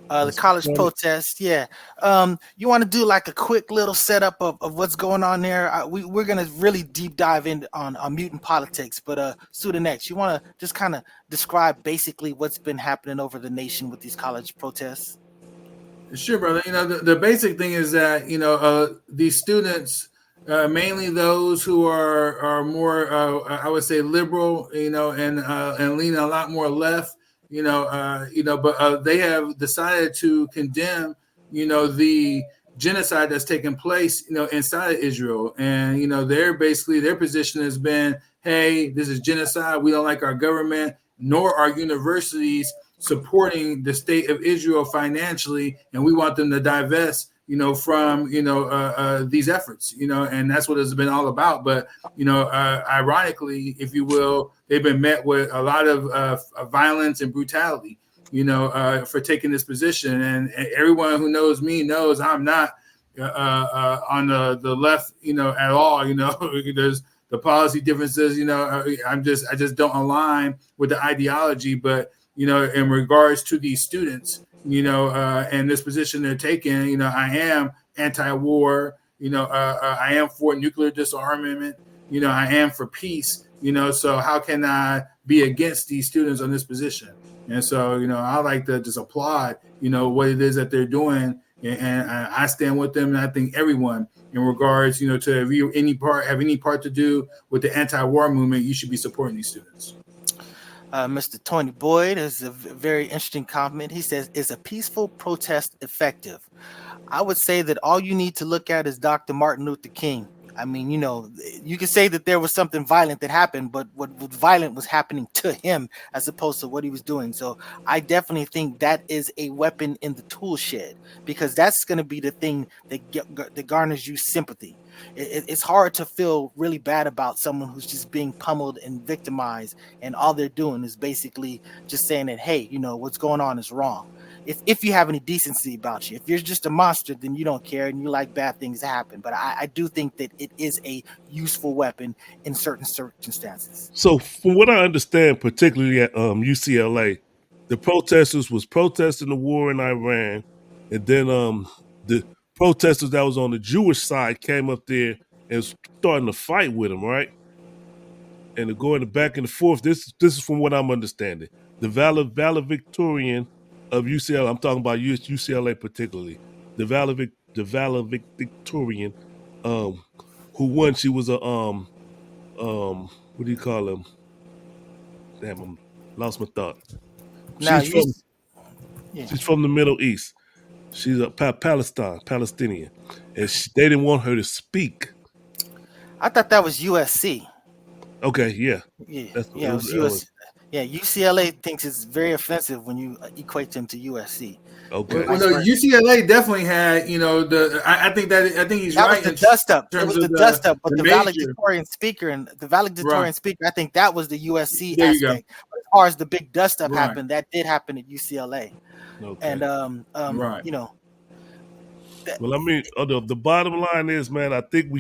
The college protest, yeah. You want to do like a quick little setup of what's going on there? We're gonna really deep dive in on mutant politics, but student X, you want to just kind of describe basically what's been happening over the nation with these college protests? Sure, brother. The basic thing is that these students, mainly those who are more, I would say, liberal, and lean a lot more left, but they have decided to condemn, the genocide that's taken place, inside of Israel, and they're basically their position has been, hey, this is genocide. We don't like our government, nor our universities supporting the state of Israel financially, and we want them to divest, from these efforts, and that's what it's been all about. But ironically, if you will, they've been met with a lot of violence and brutality, for taking this position. And everyone who knows me knows I'm not on the left, at all. There's the policy differences. I just don't align with the ideology, but in regards to these students, and this position they're taking, I am anti-war, I am for nuclear disarmament, I am for peace, so how can I be against these students on this position? And so, I like to just applaud, what it is that they're doing. And I stand with them. And I think everyone in regards, to have any part to do with the anti-war movement, you should be supporting these students. Mr. Tony Boyd is a very interesting comment. He says, "Is a peaceful protest effective?" I would say that all you need to look at is Dr. Martin Luther King. I mean, you could say that there was something violent that happened, but what was violent was happening to him as opposed to what he was doing. So I definitely think that is a weapon in the tool shed because that's going to be the thing that garners you sympathy. It's hard to feel really bad about someone who's just being pummeled and victimized, and all they're doing is basically just saying that, hey, what's going on is wrong. If you have any decency about you, if you're just a monster, then you don't care and you like bad things to happen. But I do think that it is a useful weapon in certain circumstances. So, from what I understand, particularly at UCLA, the protesters was protesting the war in Iran, and then the protesters that was on the Jewish side came up there and starting to fight with them, right? And they're going back and forth. This is from what I'm understanding. The valedictorian of UCLA, I'm talking about UCLA particularly. The valedictorian, who won. She was a what do you call them? Damn, I lost my thought. Now She's you, from yeah, she's from the Middle East. She's a Palestinian, and they didn't want her to speak. I thought that was USC. Okay, yeah, Yeah, that's yeah, it it was. was US. Yeah, UCLA thinks it's very offensive when you equate them to USC, and Okay, Well, vice no, versa. UCLA definitely had, I think he's That was right the in dust up. It terms was of the dust up, but the the major. Right. valedictorian speaker, I think that was the USC There you go. aspect. But as far as the big dust up Right. happened, that did happen at UCLA. And okay. Right. that, Well, I mean, the bottom line is, man, I think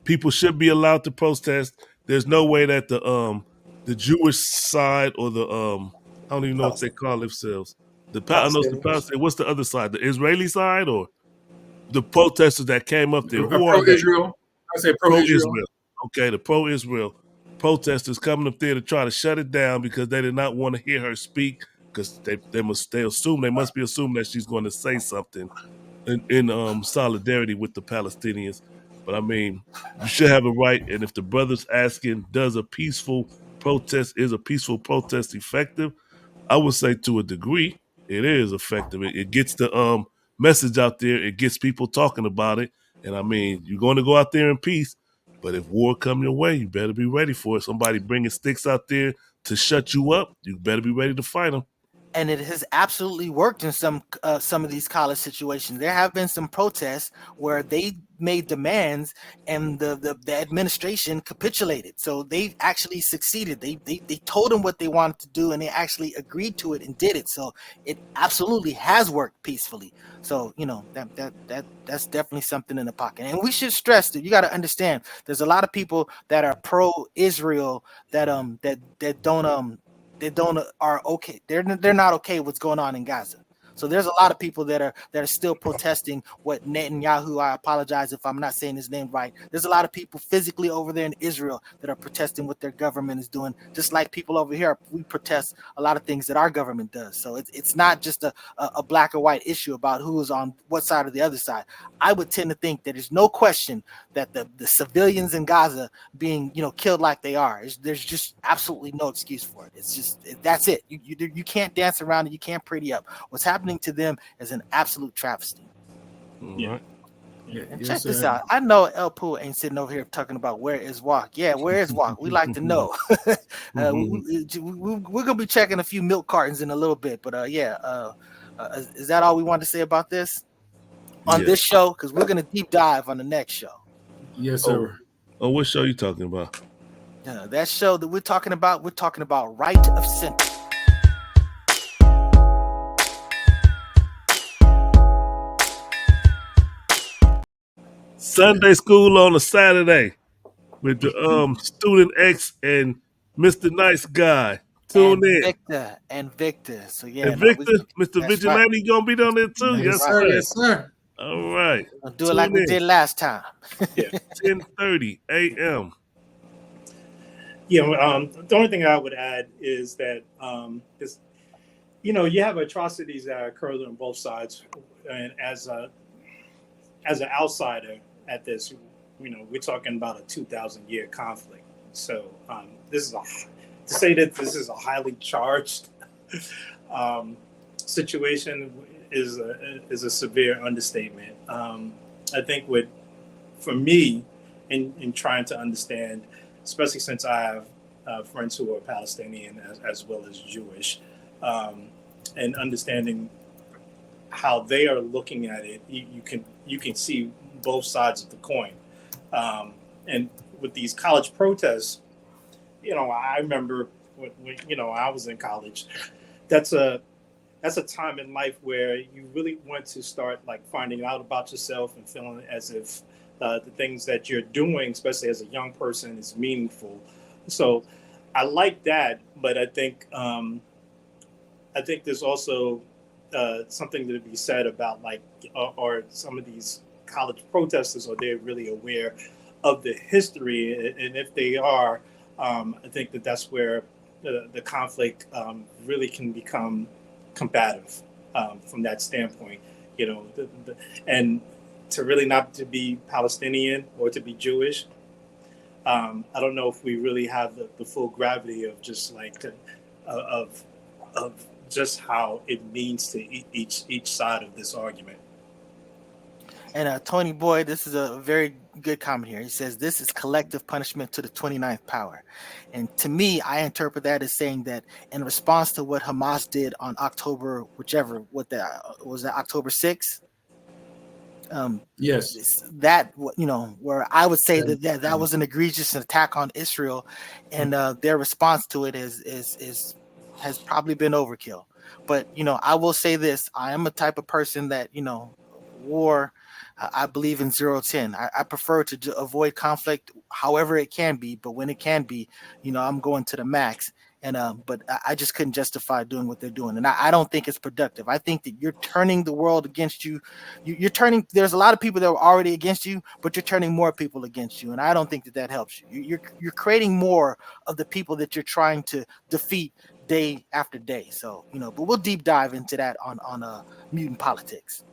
people should be allowed to protest. There's no way that the Jewish side or the I don't even know what they call themselves. I know it's the Palestinians. Palestinian. What's the other side? The Israeli side or the protesters that came up there? Who are they? Pro-Israel. I say pro-Israel. Pro-Israel. Okay, the pro-Israel protesters coming up there to try to shut it down because they did not want to hear her speak because they must be assuming that she's going to say something in solidarity with the Palestinians. But I mean, you should have a right. And if the brother's asking, is a peaceful protest effective? I would say to a degree, it is effective. It gets the message out there. It gets people talking about it. And I mean, you're going to go out there in peace, but if war come your way, you better be ready for it. Somebody bringing sticks out there to shut you up, you better be ready to fight them. and it has absolutely worked in some of these college situations. There have been some protests where they made demands and the administration capitulated. So they actually succeeded. They told them what they wanted to do and they actually agreed to it and did it. So it absolutely has worked peacefully. So that's definitely something in the pocket. And we should stress that you got to understand there's a lot of people that are pro Israel that don't are okay. They're not okay what's going on in Gaza. So there's a lot of people that are still protesting what Netanyahu. I apologize if I'm not saying his name right. There's a lot of people physically over there in Israel that are protesting what their government is doing, just like people over here. We protest a lot of things that our government does. So it's not just a black or white issue about who is on what side or the other side. I would tend to think that there's no question that the civilians in Gaza being killed like they are, there's just absolutely no excuse for it. It's just that's it. You can't dance around it. You can't pretty up. What's happening to them is an absolute travesty. Yeah. Right. And check this out. I know El Poo ain't sitting over here talking about where is Walk. Yeah, where is Walk? We like to know. We're gonna be checking a few milk cartons in a little bit, but is that all we want to say about this on this show? Because we're gonna deep dive on the next show. Yes, sir. Oh, what show are you talking about? That show that we're talking about Right of Center. Sunday school on a Saturday with the student X and Mr. Nice Guy. Tune in. Victor. So and Victor, Mr. Vigilante, gonna be down there too. Yes, sir. Yes, sir. All right. We'll do it like we did last time. 10:30 a.m. Yeah, the only thing I would add is that you have atrocities that occur on both sides, and as an outsider at this, we're talking about a 2,000-year conflict. So this is a highly charged situation is a severe understatement. I think for me, in trying to understand, especially since I have friends who are Palestinian as well as Jewish, and understanding how they are looking at it, you can see both sides of the coin. And with these college protests, I remember when I was in college. That's a time in life where you really want to start like finding out about yourself and feeling as if the things that you're doing, especially as a young person, is meaningful. So I like that, but I think there's also something to be said about are some of these college protesters, are they really aware of the history? And if they are, I think that's where the conflict really can become combative from that standpoint. And to really not to be Palestinian or to be Jewish, I don't know if we really have the full gravity of just of just how it means to each side of this argument. And Tony Boyd, this is a very good comment here. He says this is collective punishment to the 29th power. And to me, I interpret that as saying that in response to what Hamas did on October, October 6th? Yes. That, where I would say that was an egregious attack on Israel, and their response to it has probably been overkill. But, I will say this. I am a type of person that, war, I believe in 0-10. I prefer to avoid conflict however it can be, but when it can be, I'm going to the max. And but I just couldn't justify doing what they're doing, and I don't think it's productive. I think that you're turning the world against you. You're turning. There's a lot of people that were already against you, but you're turning more people against you, and I don't think that helps you. You're creating more of the people that you're trying to defeat day after day. So but we'll deep dive into that on Mutant Politics.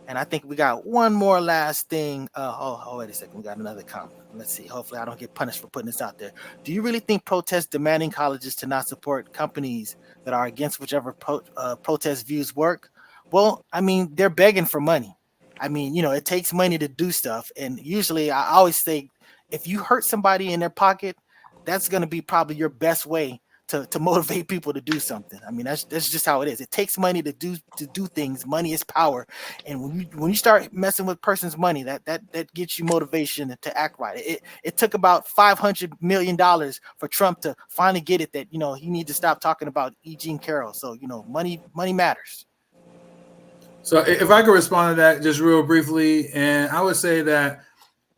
And I think we got one more last thing. Wait a second. We got another comment. Let's see. Hopefully I don't get punished for putting this out there. Do you really think protests demanding colleges to not support companies that are against whichever protest views work? Well, I mean, they're begging for money. I mean, it takes money to do stuff. And usually I always say, if you hurt somebody in their pocket, that's going to be probably your best way to motivate people to do something. I mean, that's just how it is. It takes money to do things. Money is power, and when you start messing with person's money, that gets you motivation to act right. It took about $500 million for Trump to finally get it that he needs to stop talking about E. Jean Carroll. So money matters. So if I could respond to that just real briefly, and I would say that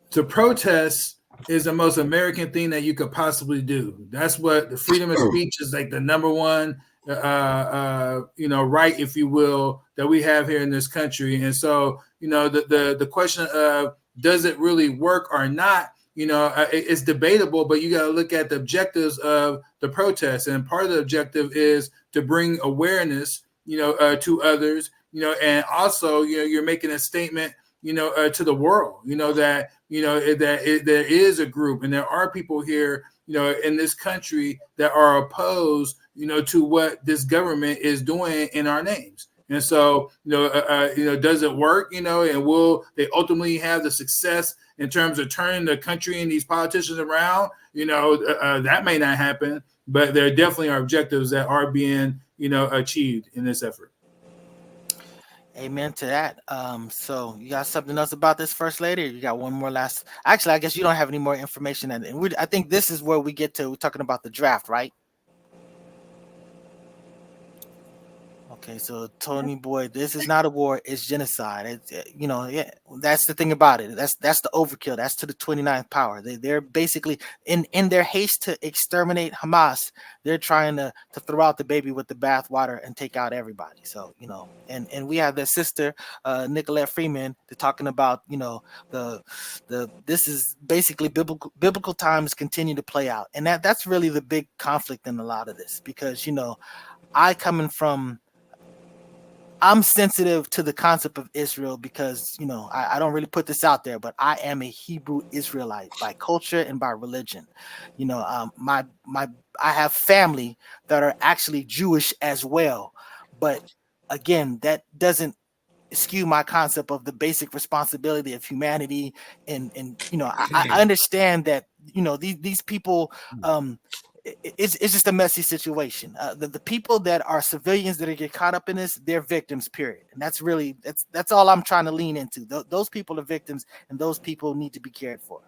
to protest is the most American thing that you could possibly do. That's what the freedom of speech is, like the number one right, if you will, that we have here in this country. And so, the question of does it really work or not, it's debatable, but you got to look at the objectives of the protest. And part of the objective is to bring awareness, to others, and also, you're making a statement, to the world, that, there is a group and there are people here, in this country that are opposed, to what this government is doing in our names. And so, does it work? And will they ultimately have the success in terms of turning the country and these politicians around? That may not happen, but there definitely are objectives that are being, achieved in this effort. Amen to that. So you got something else about this first lady? Or you got one more last? Actually, I guess you don't have any more information, and I think this is where we get to we're talking about the draft, right? Okay, so Tony Boy, this is not a war; it's genocide. Yeah, that's the thing about it. That's the overkill. That's to the 29th power. They're basically in their haste to exterminate Hamas. They're trying to throw out the baby with the bathwater and take out everybody. So and we have their sister, Nicolette Freeman, they're talking about the this is basically biblical times continue to play out, and that's really the big conflict in a lot of this because I coming from I'm sensitive to the concept of Israel because I don't really put this out there, but I am a Hebrew Israelite by culture and by religion. My I have family that are actually Jewish as well, but again, that doesn't skew my concept of the basic responsibility of humanity. And I understand that these people it's just a messy situation. The people that are civilians that get caught up in this, they're victims, period. And that's all I'm trying to lean into. Those people are victims, and those people need to be cared for.